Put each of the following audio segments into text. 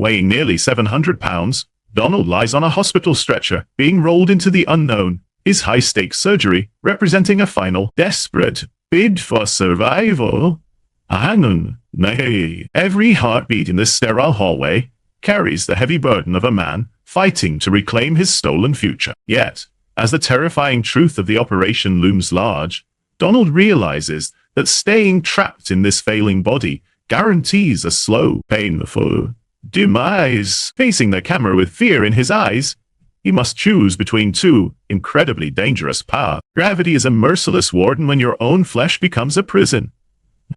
Weighing nearly 700 pounds, Donald lies on a hospital stretcher, being rolled into the unknown, his high-stakes surgery representing a final, desperate bid for survival. Every heartbeat in this sterile hallway carries the heavy burden of a man fighting to reclaim his stolen future. Yet, as the terrifying truth of the operation looms large, Donald realizes that staying trapped in this failing body guarantees a slow, painful demise. Facing the camera with fear in his eyes, he must choose between two incredibly dangerous paths. Gravity is a merciless warden when your own flesh becomes a prison.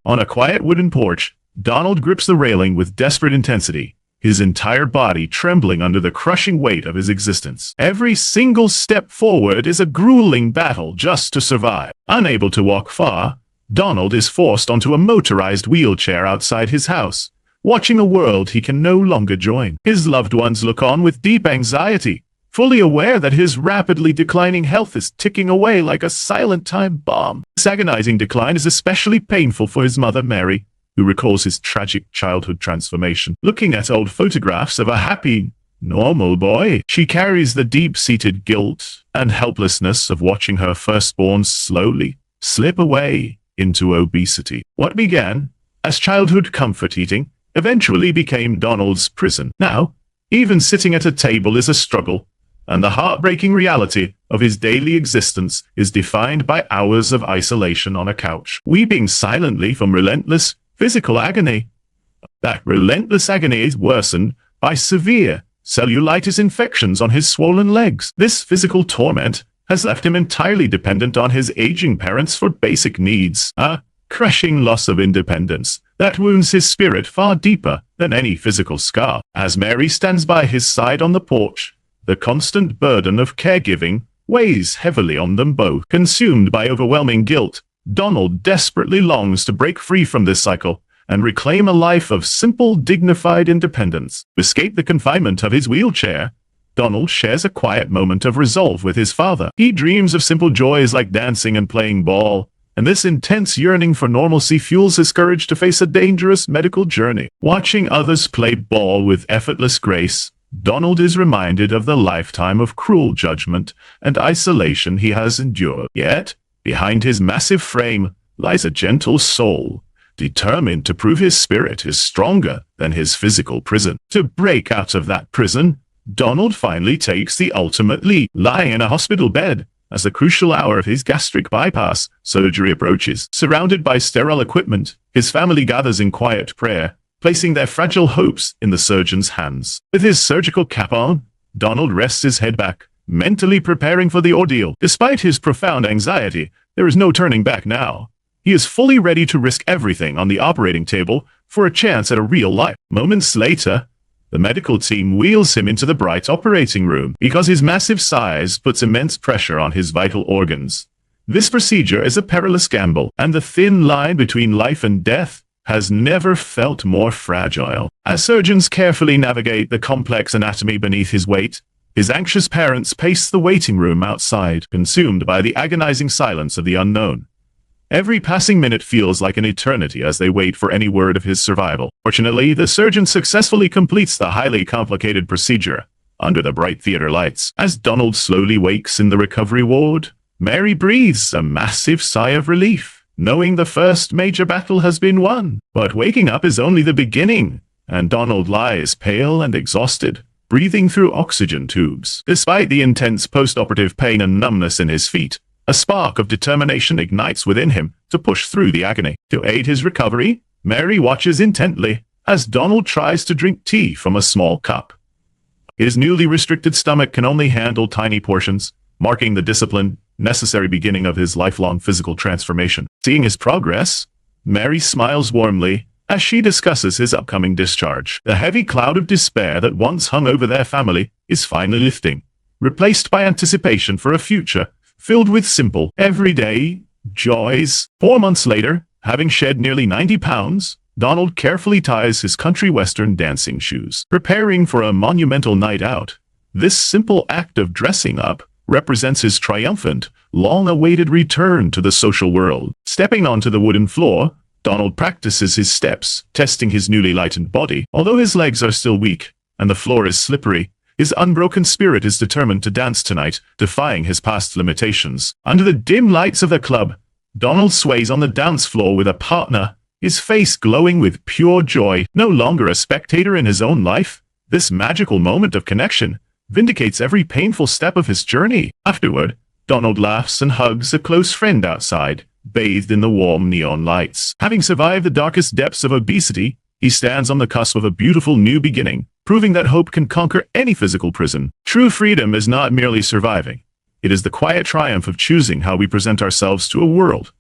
On a quiet wooden porch, Donald grips the railing with desperate intensity, his entire body trembling under the crushing weight of his existence. Every single step forward is a grueling battle just to survive. Unable to walk far, Donald is forced onto a motorized wheelchair outside his house, watching a world he can no longer join. His loved ones look on with deep anxiety, fully aware that his rapidly declining health is ticking away like a silent time bomb. This agonizing decline is especially painful for his mother, Mary, who recalls his tragic childhood transformation. Looking at old photographs of a happy, normal boy, she carries the deep-seated guilt and helplessness of watching her firstborn slowly slip away into obesity. What began as childhood comfort eating eventually became Donald's prison. Now, even sitting at a table is a struggle, and the heartbreaking reality of his daily existence is defined by hours of isolation on a couch, weeping silently from relentless physical agony. That relentless agony is worsened by severe cellulitis infections on his swollen legs. This physical torment has left him entirely dependent on his aging parents for basic needs, a crushing loss of independence that wounds his spirit far deeper than any physical scar. As Mary stands by his side on the porch, the constant burden of caregiving weighs heavily on them both. Consumed by overwhelming guilt, Donald desperately longs to break free from this cycle and reclaim a life of simple, dignified independence. To escape the confinement of his wheelchair, Donald shares a quiet moment of resolve with his father. He dreams of simple joys like dancing and playing ball, and this intense yearning for normalcy fuels his courage to face a dangerous medical journey. Watching others play ball with effortless grace, Donald is reminded of the lifetime of cruel judgment and isolation he has endured. Yet, behind his massive frame lies a gentle soul, determined to prove his spirit is stronger than his physical prison. To break out of that prison, Donald finally takes the ultimate leap, lying in a hospital bed as the crucial hour of his gastric bypass surgery approaches. Surrounded by sterile equipment, his family gathers in quiet prayer, placing their fragile hopes in the surgeon's hands. With his surgical cap on, Donald rests his head back, mentally preparing for the ordeal. Despite his profound anxiety, there is no turning back now. He is fully ready to risk everything on the operating table for a chance at a real life. Moments later, the medical team wheels him into the bright operating room because his massive size puts immense pressure on his vital organs. This procedure is a perilous gamble, and the thin line between life and death has never felt more fragile. As surgeons carefully navigate the complex anatomy beneath his weight, his anxious parents pace the waiting room outside, consumed by the agonizing silence of the unknown. Every passing minute feels like an eternity as they wait for any word of his survival. Fortunately, the surgeon successfully completes the highly complicated procedure under the bright theater lights. As Donald slowly wakes in the recovery ward, Mary breathes a massive sigh of relief, knowing the first major battle has been won. But waking up is only the beginning, and Donald lies pale and exhausted, breathing through oxygen tubes. Despite the intense post-operative pain and numbness in his feet, a spark of determination ignites within him to push through the agony. To aid his recovery, Mary watches intently as Donald tries to drink tea from a small cup. His newly restricted stomach can only handle tiny portions, marking the discipline necessary beginning of his lifelong physical transformation. Seeing his progress, Mary smiles warmly as she discusses his upcoming discharge. The heavy cloud of despair that once hung over their family is finally lifting, replaced by anticipation for a future filled with simple, everyday joys. 4 months later, having shed nearly 90 pounds, Donald carefully ties his country western dancing shoes. Preparing for a monumental night out, this simple act of dressing up represents his triumphant, long-awaited return to the social world. Stepping onto the wooden floor, Donald practices his steps, testing his newly lightened body. Although his legs are still weak, and the floor is slippery, his unbroken spirit is determined to dance tonight, defying his past limitations. Under the dim lights of the club, Donald sways on the dance floor with a partner, his face glowing with pure joy. No longer a spectator in his own life, this magical moment of connection vindicates every painful step of his journey. Afterward, Donald laughs and hugs a close friend outside, bathed in the warm neon lights. Having survived the darkest depths of obesity, he stands on the cusp of a beautiful new beginning, proving that hope can conquer any physical prison. True freedom is not merely surviving. It is the quiet triumph of choosing how we present ourselves to a world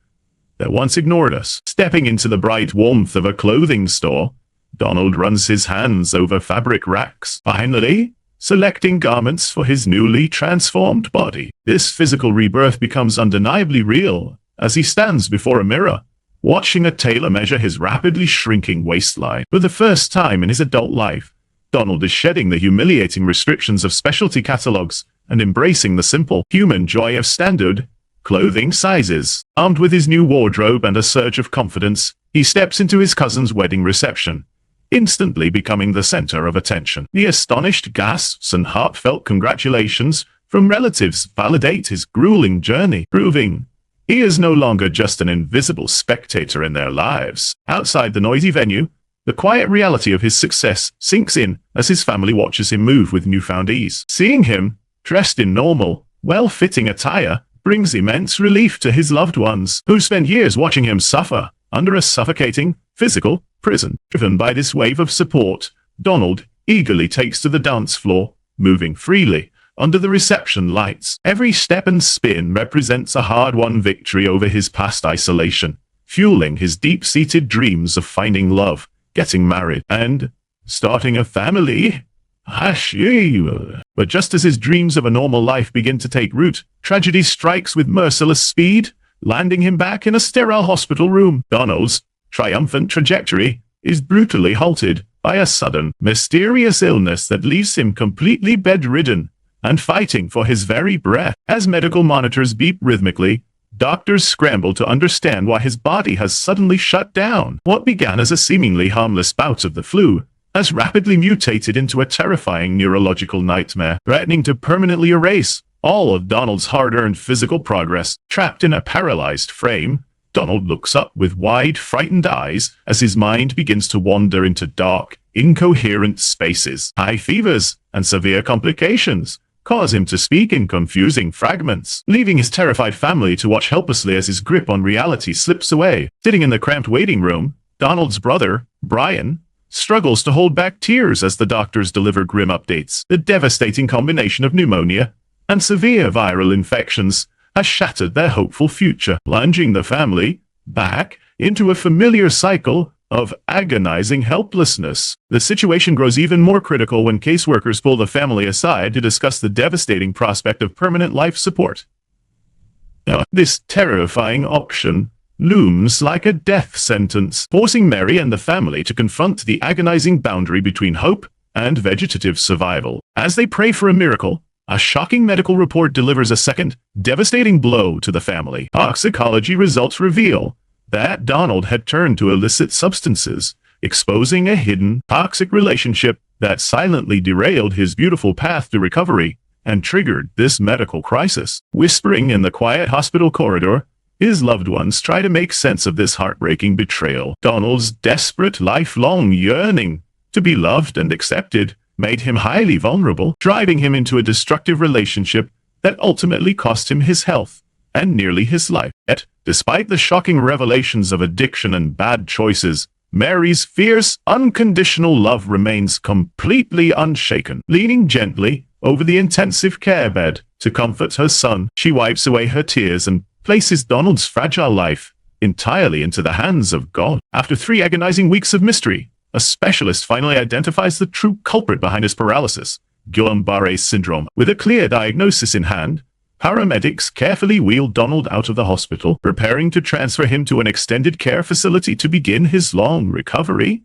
that once ignored us. Stepping into the bright warmth of a clothing store, Donald runs his hands over fabric racks, finally selecting garments for his newly transformed body. This physical rebirth becomes undeniably real as he stands before a mirror, watching a tailor measure his rapidly shrinking waistline. For the first time in his adult life, Donald is shedding the humiliating restrictions of specialty catalogs and embracing the simple, human joy of standard clothing sizes. Armed with his new wardrobe and a surge of confidence, he steps into his cousin's wedding reception, instantly becoming the center of attention. The astonished gasps and heartfelt congratulations from relatives validate his grueling journey, proving he is no longer just an invisible spectator in their lives. Outside the noisy venue, the quiet reality of his success sinks in as his family watches him move with newfound ease. Seeing him, dressed in normal, well-fitting attire, brings immense relief to his loved ones, who spent years watching him suffer under a suffocating, physical prison. Driven by this wave of support, Donald eagerly takes to the dance floor, moving freely under the reception lights. Every step and spin represents a hard-won victory over his past isolation, fueling his deep-seated dreams of finding love, getting married, and starting a family. But just as his dreams of a normal life begin to take root, tragedy strikes with merciless speed, landing him back in a sterile hospital room. Donald's triumphant trajectory is brutally halted by a sudden, mysterious illness that leaves him completely bedridden and fighting for his very breath. As medical monitors beep rhythmically, doctors scramble to understand why his body has suddenly shut down. What began as a seemingly harmless bout of the flu has rapidly mutated into a terrifying neurological nightmare, threatening to permanently erase all of Donald's hard-earned physical progress. Trapped in a paralyzed frame, Donald looks up with wide, frightened eyes as his mind begins to wander into dark, incoherent spaces. High fevers and severe complications cause him to speak in confusing fragments, leaving his terrified family to watch helplessly as his grip on reality slips away. Sitting in the cramped waiting room, Donald's brother, Brian, struggles to hold back tears as the doctors deliver grim updates. The devastating combination of pneumonia and severe viral infections has shattered their hopeful future, plunging the family back into a familiar cycle of agonizing helplessness. The situation grows even more critical when caseworkers pull the family aside to discuss the devastating prospect of permanent life support. Now, this terrifying option looms like a death sentence, forcing Mary and the family to confront the agonizing boundary between hope and vegetative survival. As they pray for a miracle, a shocking medical report delivers a second, devastating blow to the family. Toxicology results reveal that Donald had turned to illicit substances, exposing a hidden, toxic relationship that silently derailed his beautiful path to recovery and triggered this medical crisis. Whispering in the quiet hospital corridor, his loved ones try to make sense of this heartbreaking betrayal. Donald's desperate, lifelong yearning to be loved and accepted made him highly vulnerable, driving him into a destructive relationship that ultimately cost him his health and nearly his life. Yet, despite the shocking revelations of addiction and bad choices, Mary's fierce, unconditional love remains completely unshaken. Leaning gently over the intensive care bed to comfort her son, she wipes away her tears and places Donald's fragile life entirely into the hands of God. After 3 agonizing weeks of mystery, a specialist finally identifies the true culprit behind his paralysis, Guillain-Barré syndrome. With a clear diagnosis in hand, paramedics carefully wheel Donald out of the hospital, preparing to transfer him to an extended care facility to begin his long recovery.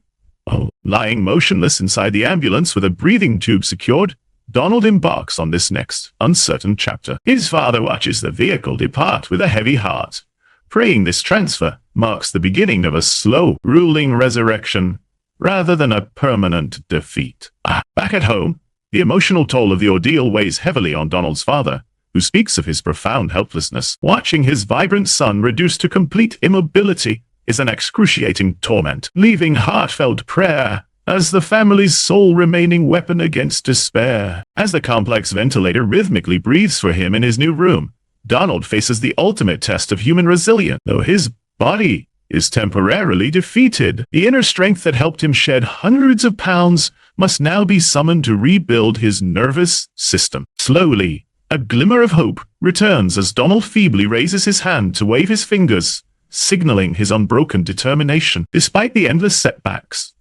Lying motionless inside the ambulance with a breathing tube secured, Donald embarks on this next uncertain chapter. His father watches the vehicle depart with a heavy heart, praying this transfer marks the beginning of a slow, grueling resurrection rather than a permanent defeat. Back at home, the emotional toll of the ordeal weighs heavily on Donald's father, who speaks of his profound helplessness. Watching his vibrant son reduced to complete immobility is an excruciating torment, leaving heartfelt prayer as the family's sole remaining weapon against despair. As the complex ventilator rhythmically breathes for him in his new room, Donald faces the ultimate test of human resilience. Though his body is temporarily defeated, the inner strength that helped him shed hundreds of pounds must now be summoned to rebuild his nervous system. Slowly, a glimmer of hope returns as Donald feebly raises his hand to wave his fingers, signaling his unbroken determination. Despite the endless setbacks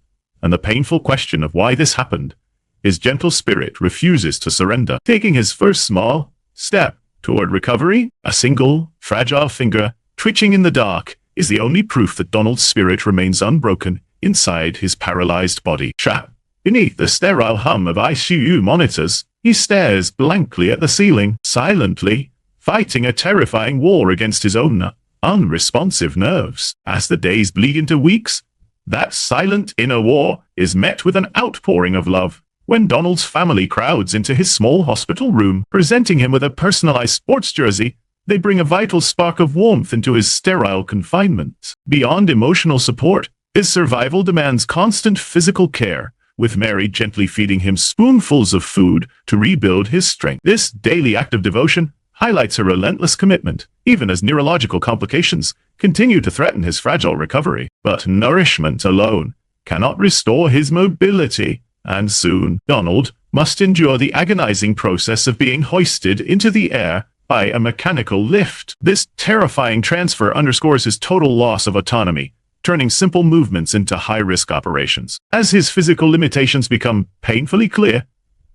and the painful question of why this happened, his gentle spirit refuses to surrender. Taking his first small step toward recovery, a single, fragile finger twitching in the dark is the only proof that Donald's spirit remains unbroken inside his paralyzed body. Trapped beneath the sterile hum of ICU monitors, he stares blankly at the ceiling, silently fighting a terrifying war against his own unresponsive nerves. As the days bleed into weeks, that silent inner war is met with an outpouring of love when Donald's family crowds into his small hospital room. Presenting him with a personalized sports jersey, they bring a vital spark of warmth into his sterile confinement. Beyond emotional support, his survival demands constant physical care, with Mary gently feeding him spoonfuls of food to rebuild his strength. This daily act of devotion highlights her relentless commitment, even as neurological complications continue to threaten his fragile recovery. But nourishment alone cannot restore his mobility, and soon Donald must endure the agonizing process of being hoisted into the air by a mechanical lift. This terrifying transfer underscores his total loss of autonomy, turning simple movements into high-risk operations. As his physical limitations become painfully clear,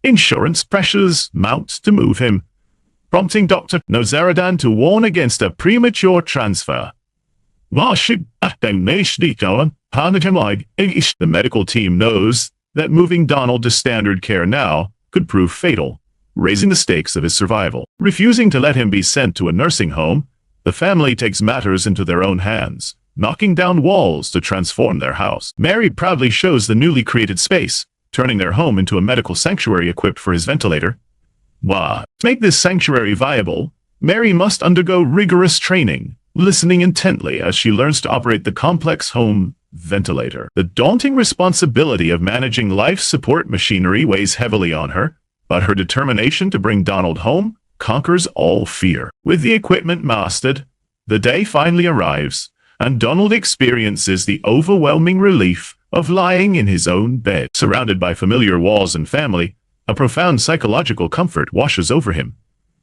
insurance pressures mount to move him, prompting Dr. Nozaradan to warn against a premature transfer. The medical team knows that moving Donald to standard care now could prove fatal, raising the stakes of his survival. Refusing to let him be sent to a nursing home, the family takes matters into their own hands, knocking down walls to transform their house. Mary proudly shows the newly created space, turning their home into a medical sanctuary equipped for his ventilator. To make this sanctuary viable, Mary must undergo rigorous training, listening intently as she learns to operate the complex home ventilator. The daunting responsibility of managing life support machinery weighs heavily on her, but her determination to bring Donald home conquers all fear. With the equipment mastered, the day finally arrives, and Donald experiences the overwhelming relief of lying in his own bed. Surrounded by familiar walls and family, a profound psychological comfort washes over him,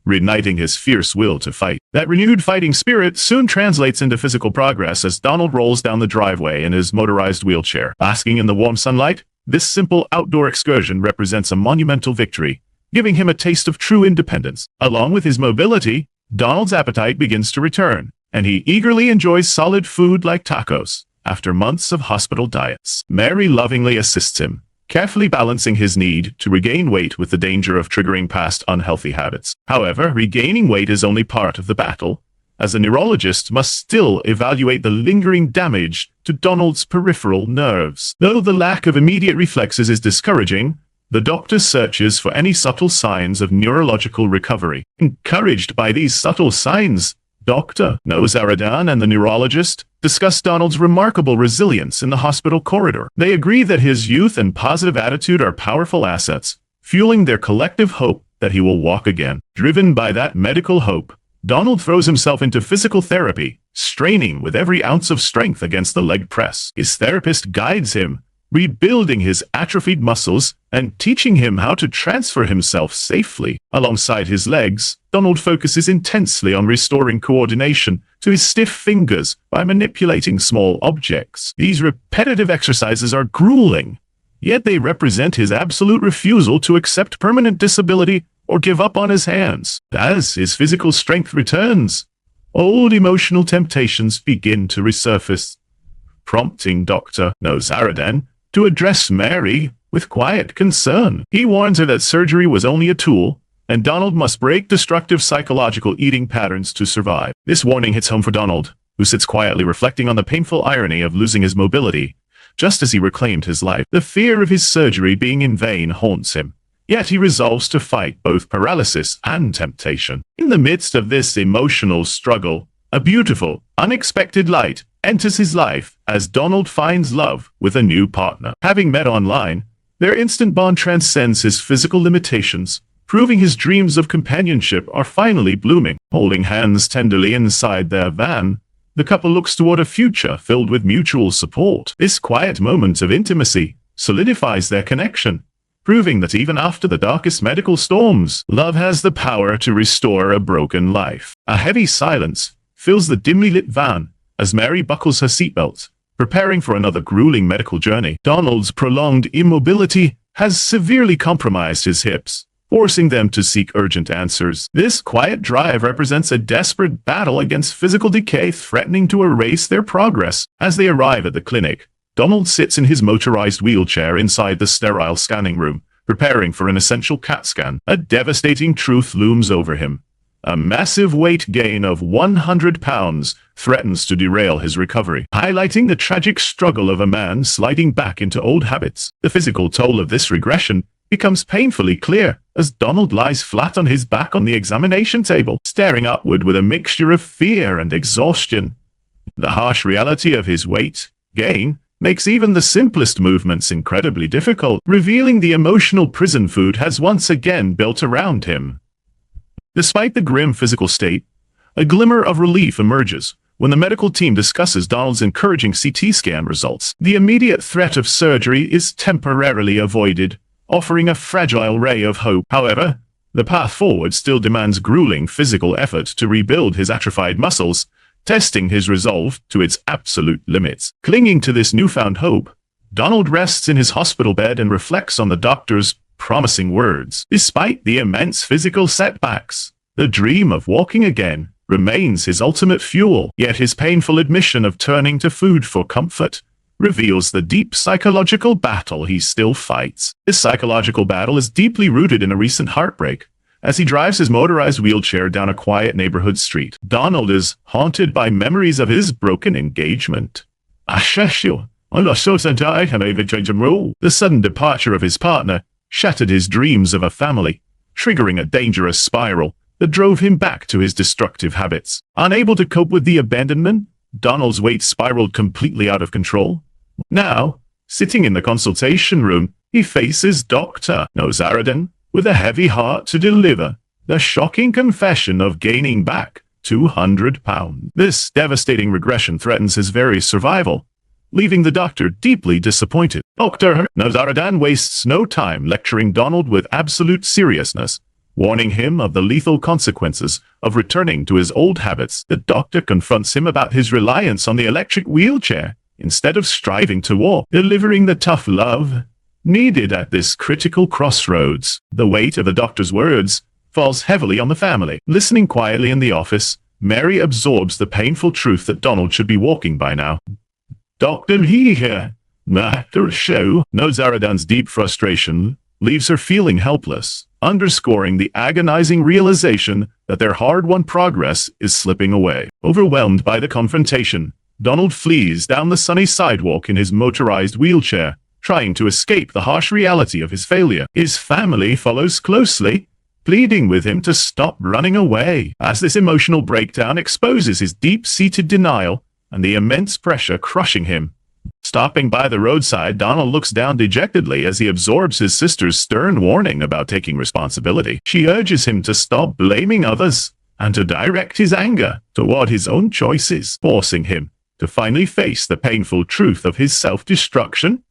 reigniting his fierce will to fight. That renewed fighting spirit soon translates into physical progress as Donald rolls down the driveway in his motorized wheelchair. Basking in the warm sunlight, this simple outdoor excursion represents a monumental victory, giving him a taste of true independence. Along with his mobility, Donald's appetite begins to return, and he eagerly enjoys solid food like tacos after months of hospital diets. Mary lovingly assists him, carefully balancing his need to regain weight with the danger of triggering past unhealthy habits. However, regaining weight is only part of the battle, as a neurologist must still evaluate the lingering damage to Donald's peripheral nerves. Though the lack of immediate reflexes is discouraging, the doctor searches for any subtle signs of neurological recovery. Encouraged by these subtle signs, Dr. Nozaradan and the neurologist discuss Donald's remarkable resilience in the hospital corridor. They agree that his youth and positive attitude are powerful assets, fueling their collective hope that he will walk again. Driven by that medical hope, Donald throws himself into physical therapy, straining with every ounce of strength against the leg press. His therapist guides him, rebuilding his atrophied muscles and teaching him how to transfer himself safely. Alongside his legs, Donald focuses intensely on restoring coordination to his stiff fingers by manipulating small objects. These repetitive exercises are grueling, yet they represent his absolute refusal to accept permanent disability or give up on his hands. As his physical strength returns, old emotional temptations begin to resurface, prompting Dr. Nozaradan to address Mary with quiet concern. He warns her that surgery was only a tool, and Donald must break destructive psychological eating patterns to survive. This warning hits home for Donald, who sits quietly reflecting on the painful irony of losing his mobility just as he reclaimed his life. The fear of his surgery being in vain haunts him. Yet he resolves to fight both paralysis and temptation. In the midst of this emotional struggle, a beautiful, unexpected light enters his life as Donald finds love with a new partner. Having met online, their instant bond transcends his physical limitations, proving his dreams of companionship are finally blooming. Holding hands tenderly inside their van, the couple looks toward a future filled with mutual support. This quiet moment of intimacy solidifies their connection, proving that even after the darkest medical storms, love has the power to restore a broken life. A heavy silence fills the dimly lit van as Mary buckles her seatbelt, preparing for another grueling medical journey. Donald's prolonged immobility has severely compromised his hips, forcing them to seek urgent answers. This quiet drive represents a desperate battle against physical decay threatening to erase their progress. As they arrive at the clinic, Donald sits in his motorized wheelchair inside the sterile scanning room, preparing for an essential CAT scan. A devastating truth looms over him. A massive weight gain of 100 pounds threatens to derail his recovery, highlighting the tragic struggle of a man sliding back into old habits. The physical toll of this regression becomes painfully clear as Donald lies flat on his back on the examination table, staring upward with a mixture of fear and exhaustion. The harsh reality of his weight gain makes even the simplest movements incredibly difficult, revealing the emotional prison food has once again built around him. Despite the grim physical state, a glimmer of relief emerges when the medical team discusses Donald's encouraging CT scan results. The immediate threat of surgery is temporarily avoided, offering a fragile ray of hope. However, the path forward still demands grueling physical effort to rebuild his atrophied muscles, testing his resolve to its absolute limits. Clinging to this newfound hope, Donald rests in his hospital bed and reflects on the doctor's promising words. Despite the immense physical setbacks, the dream of walking again remains his ultimate fuel. Yet his painful admission of turning to food for comfort reveals the deep psychological battle he still fights. This psychological battle is deeply rooted in a recent heartbreak. As he drives his motorized wheelchair down a quiet neighborhood street, Donald is haunted by memories of his broken engagement. The sudden departure of his partner shattered his dreams of a family, triggering a dangerous spiral that drove him back to his destructive habits. Unable to cope with the abandonment, Donald's weight spiraled completely out of control. Now, sitting in the consultation room, he faces Dr. Nozaradan with a heavy heart to deliver the shocking confession of gaining back 200 pounds. This devastating regression threatens his very survival, leaving the doctor deeply disappointed. Dr. Nozaradan wastes no time lecturing Donald with absolute seriousness, warning him of the lethal consequences of returning to his old habits. The doctor confronts him about his reliance on the electric wheelchair instead of striving to walk, delivering the tough love needed at this critical crossroads. The weight of the doctor's words falls heavily on the family. Listening quietly in the office, Mary absorbs the painful truth that Donald should be walking by now. Dr. here, Master Show. Nozaradan's deep frustration leaves her feeling helpless, underscoring the agonizing realization that their hard-won progress is slipping away. Overwhelmed by the confrontation, Donald flees down the sunny sidewalk in his motorized wheelchair, trying to escape the harsh reality of his failure. His family follows closely, pleading with him to stop running away, as this emotional breakdown exposes his deep-seated denial and the immense pressure crushing him. Stopping by the roadside, Donald looks down dejectedly as he absorbs his sister's stern warning about taking responsibility. She urges him to stop blaming others and to direct his anger toward his own choices, forcing him to finally face the painful truth of his self-destruction.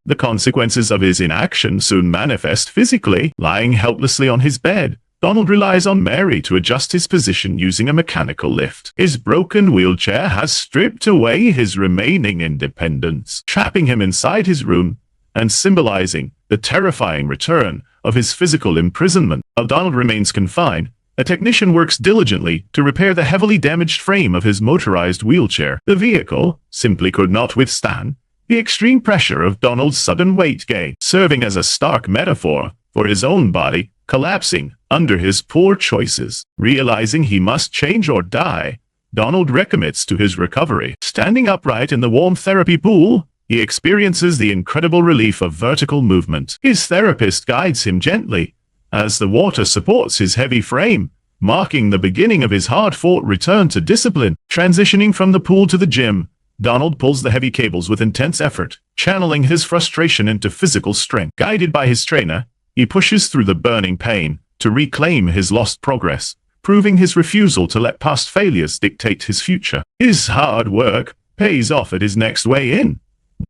The consequences of his inaction soon manifest physically. Lying helplessly on his bed, Donald relies on Mary to adjust his position using a mechanical lift. His broken wheelchair has stripped away his remaining independence, trapping him inside his room and symbolizing the terrifying return of his physical imprisonment. While Donald remains confined, a technician works diligently to repair the heavily damaged frame of his motorized wheelchair. The vehicle simply could not withstand the extreme pressure of Donald's sudden weight gain, serving as a stark metaphor for his own body collapsing under his poor choices. Realizing he must change or die, Donald recommits to his recovery. Standing upright in the warm therapy pool, he experiences the incredible relief of vertical movement. His therapist guides him gently as the water supports his heavy frame, marking the beginning of his hard-fought return to discipline. Transitioning from the pool to the gym, Donald pulls the heavy cables with intense effort, channeling his frustration into physical strength. Guided by his trainer, he pushes through the burning pain to reclaim his lost progress, proving his refusal to let past failures dictate his future. His hard work pays off at his next weigh-in.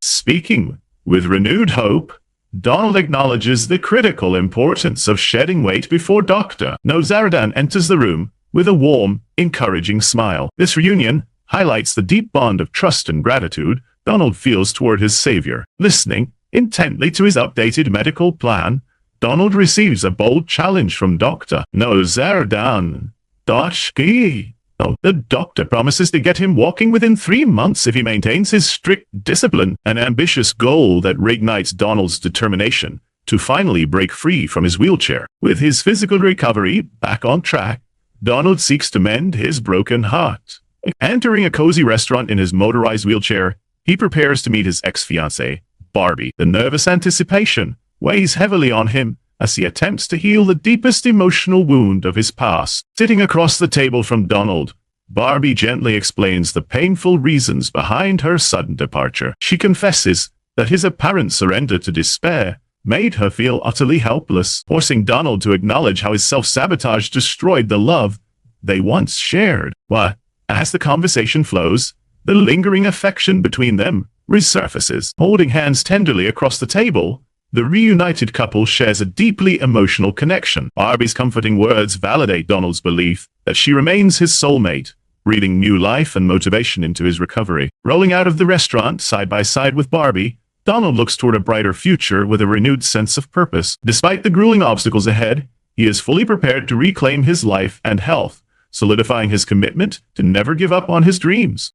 Speaking with renewed hope, Donald acknowledges the critical importance of shedding weight before Dr. Nozaradan enters the room with a warm, encouraging smile. This reunion highlights the deep bond of trust and gratitude Donald feels toward his savior. Listening intently to his updated medical plan, Donald receives a bold challenge from Dr. Nozaradan. The doctor promises to get him walking within 3 months if he maintains his strict discipline, an ambitious goal that reignites Donald's determination to finally break free from his wheelchair. With his physical recovery back on track, Donald seeks to mend his broken heart. Entering a cozy restaurant in his motorized wheelchair, he prepares to meet his ex-fiancée, Barbie. The nervous anticipation weighs heavily on him as he attempts to heal the deepest emotional wound of his past. Sitting across the table from Donald, Barbie gently explains the painful reasons behind her sudden departure. She confesses that his apparent surrender to despair made her feel utterly helpless, forcing Donald to acknowledge how his self-sabotage destroyed the love they once shared. But as the conversation flows, the lingering affection between them resurfaces. Holding hands tenderly across the table, the reunited couple shares a deeply emotional connection. Barbie's comforting words validate Donald's belief that she remains his soulmate, breathing new life and motivation into his recovery. Rolling out of the restaurant side by side with Barbie, Donald looks toward a brighter future with a renewed sense of purpose. Despite the grueling obstacles ahead, he is fully prepared to reclaim his life and health, solidifying his commitment to never give up on his dreams.